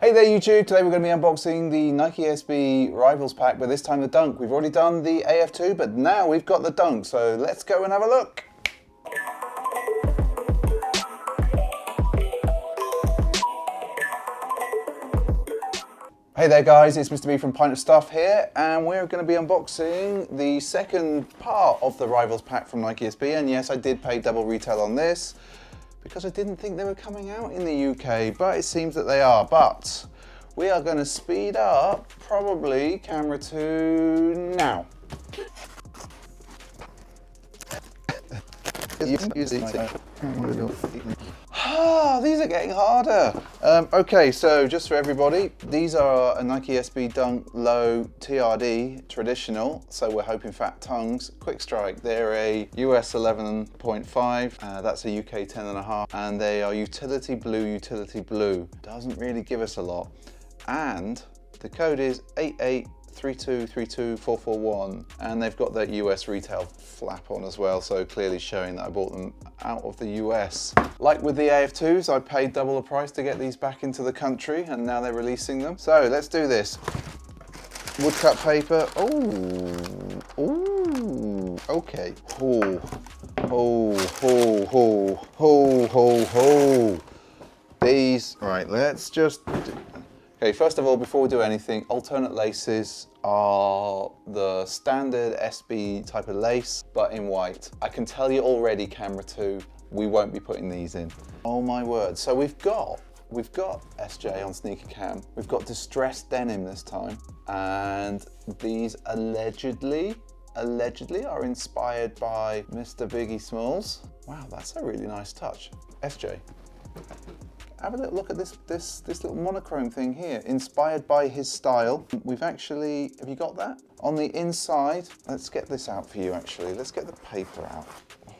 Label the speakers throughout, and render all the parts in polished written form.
Speaker 1: Hey there YouTube, today we're going to be unboxing the Nike SB Rivals pack, but this time the Dunk. We've already done the AF2, but now we've got the Dunk, so let's go and have a look. Hey there guys, it's Mr. B from Pint of Stuff here, and we're going to be unboxing the second part of the Rivals pack from Nike SB, and yes, I did pay double retail on this, because I didn't think they were coming out in the UK, but it seems that they are. But we are going to speed up, probably camera 2 now. These are getting harder. Okay, so just for everybody, these are a Nike SB Dunk Low TRD traditional, so we're hoping fat tongues. Quick Strike, they're a US 11.5, that's a UK 10.5, and they are utility blue. Doesn't really give us a lot. And the code is 8832324441, and they've got that US retail flap on as well, so clearly showing that I bought them out of the US. Like with the AF2s, I paid double the price to get these back into the country, and now they're releasing them. So let's do this. Woodcut paper. Ooh, okay. These, right, let's just okay, first of all, before we do anything, alternate laces are the standard SB type of lace, but in white. I can tell you already, camera 2, we won't be putting these in. Oh my word. So we've got SJ on sneaker cam. We've got distressed denim this time, and these allegedly are inspired by Mr. Biggie Smalls. Wow, that's a really nice touch. SJ. Have a little look at this little monochrome thing here, inspired by his style. We've actually, have you got that? On the inside, let's get this out for you actually. Let's get the paper out.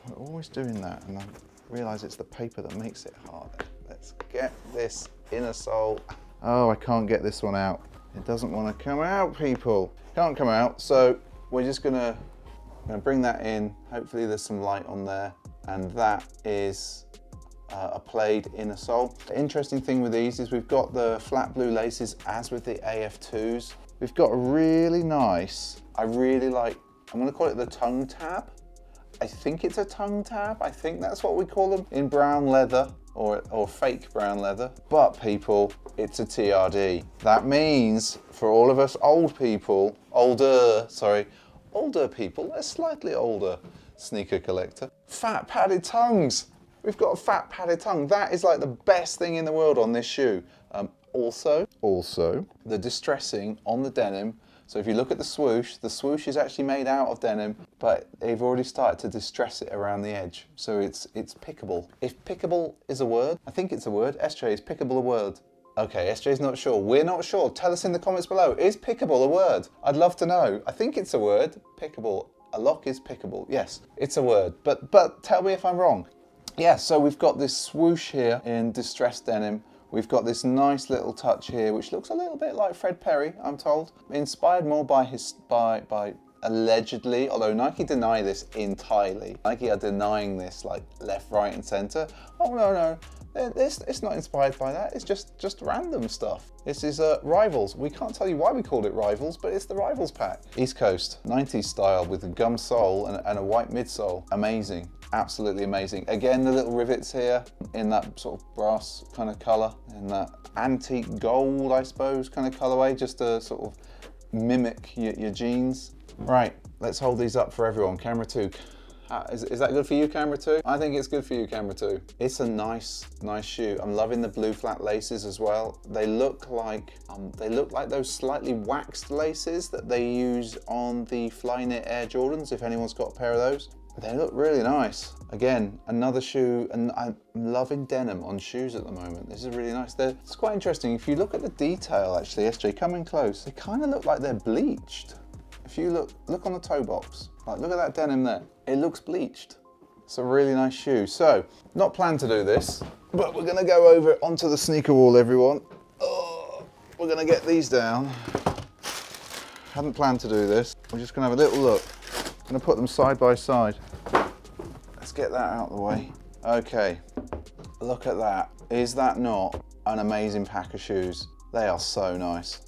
Speaker 1: We're always doing that, and I realise it's the paper that makes it hard. Let's get this inner sole. Oh, I can't get this one out. It doesn't want to come out, people. Can't come out, so we're just gonna bring that in. Hopefully there's some light on there, and that is a plaid inner sole. The interesting thing with these is we've got the flat blue laces as with the AF2s. We've got a really nice, I really like, I'm going to call it the tongue tab. I think it's a tongue tab. I think that's what we call them, in brown leather or fake brown leather. But people, it's a TRD. That means for all of us older people, a slightly older sneaker collector, fat padded tongues. We've got a fat padded tongue. That is like the best thing in the world on this shoe. Also, the distressing on the denim. So if you look at the swoosh is actually made out of denim, but they've already started to distress it around the edge. So it's pickable. If pickable is a word, I think it's a word. SJ, is pickable a word? Okay, SJ's not sure. We're not sure. Tell us in the comments below. Is pickable a word? I'd love to know. I think it's a word. Pickable. A lock is pickable. Yes, it's a word. But tell me if I'm wrong. Yeah, so we've got this swoosh here in distressed denim. We've got this nice little touch here, which looks a little bit like Fred Perry, I'm told. Inspired more by by allegedly, although Nike deny this entirely. Nike are denying this like left, right, and center. Oh no, it's not inspired by that. It's just random stuff. This is Rivals. We can't tell you why we called it Rivals, but it's the Rivals pack. East Coast, 90s style with a gum sole and a white midsole. Amazing. Absolutely amazing. Again, the little rivets here in that sort of brass kind of color, in that antique gold, I suppose, kind of colorway, just to sort of mimic your jeans. Right, let's hold these up for everyone. Camera 2. Is that good for you, camera 2? I think it's good for you, camera 2. It's a nice shoe. I'm loving the blue flat laces as well. They look like those slightly waxed laces that they use on the Flyknit Air Jordans, if anyone's got a pair of those. They look really nice. Again, another shoe, and I'm loving denim on shoes at the moment. This is really nice. It's quite interesting. If you look at the detail, actually, SJ, come in close. They kind of look like they're bleached. If you look on the toe box, like look at that denim there. It looks bleached. It's a really nice shoe. So, not planned to do this, but we're gonna go over onto the sneaker wall, everyone. Oh, we're gonna get these down. Hadn't planned to do this. We're just gonna have a little look. I'm gonna put them side by side. Let's get that out of the way. Okay, look at that. Is that not an amazing pack of shoes? They are so nice.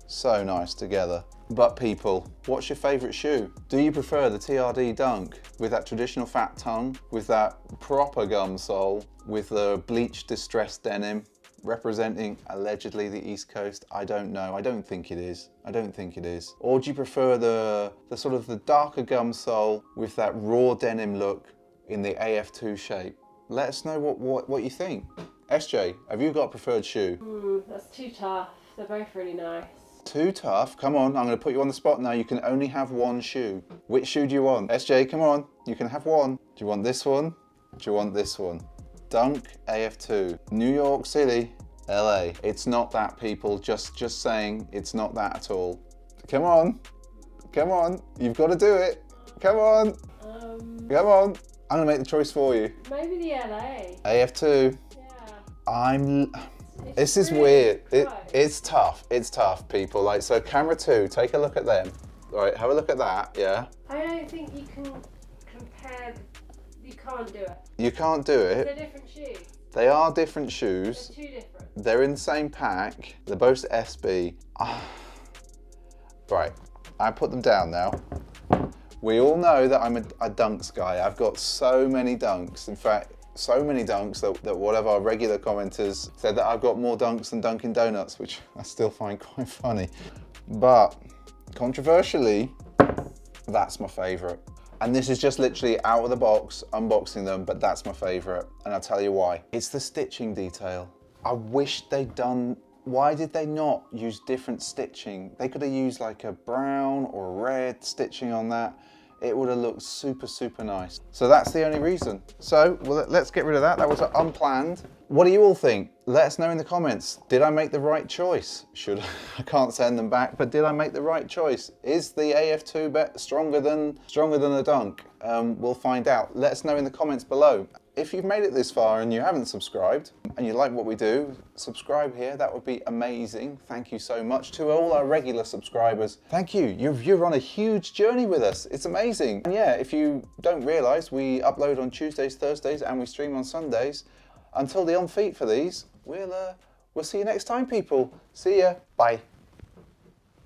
Speaker 1: So nice together. But people, what's your favourite shoe? Do you prefer the TRD Dunk with that traditional fat tongue, with that proper gum sole, with the bleached distressed denim, representing allegedly the East Coast? I don't know. I don't think it is. I don't think it is. Or do you prefer the sort of the darker gum sole with that raw denim look in the AF2 shape? Let us know what you think. SJ, have you got a preferred shoe?
Speaker 2: That's too tough. They're both really nice.
Speaker 1: Too tough? Come on, I'm going to put you on the spot now. You can only have one shoe. Which shoe do you want? SJ, come on. You can have one. Do you want this one? Do you want this one? Dunk AF2. New York City, LA. It's not that, people. Just saying, it's not that at all. Come on. Come on. You've got to do it. Come on. Come on. I'm going to make the choice for you.
Speaker 2: Maybe the LA.
Speaker 1: AF2.
Speaker 2: Yeah.
Speaker 1: This is weird. It's tough. It's tough, people. Like, so camera 2, take a look at them. All right, have a look at that, yeah?
Speaker 2: I don't think you can compare, you can't do it.
Speaker 1: You can't do it.
Speaker 2: They're different shoes.
Speaker 1: They are different shoes.
Speaker 2: They're too different.
Speaker 1: They're in the same pack. They're both SB. Right, I put them down now. We all know that I'm a Dunks guy. I've got so many Dunks. In fact, so many Dunks that one of our regular commenters said that I've got more Dunks than Dunkin' Donuts, which I still find quite funny. But controversially, that's my favourite. And this is just literally out of the box, unboxing them, but that's my favourite. And I'll tell you why. It's the stitching detail. I wish they'd done, why did they not use different stitching? They could have used like a brown or red stitching on that. It would have looked super, super nice. So that's the only reason. So well, let's get rid of that. That was unplanned. What do you all think? Let us know in the comments. Did I make the right choice? I can't send them back, but did I make the right choice? Is the AF2 bet stronger than a Dunk? We'll find out. Let us know in the comments below. If you've made it this far and you haven't subscribed and you like what we do, subscribe here. That would be amazing. Thank you so much to all our regular subscribers. Thank you. You're on a huge journey with us. It's amazing. And yeah, if you don't realize, we upload on Tuesdays, Thursdays, and we stream on Sundays. Until the on feet for these, we'll see you next time, people. See ya. Bye.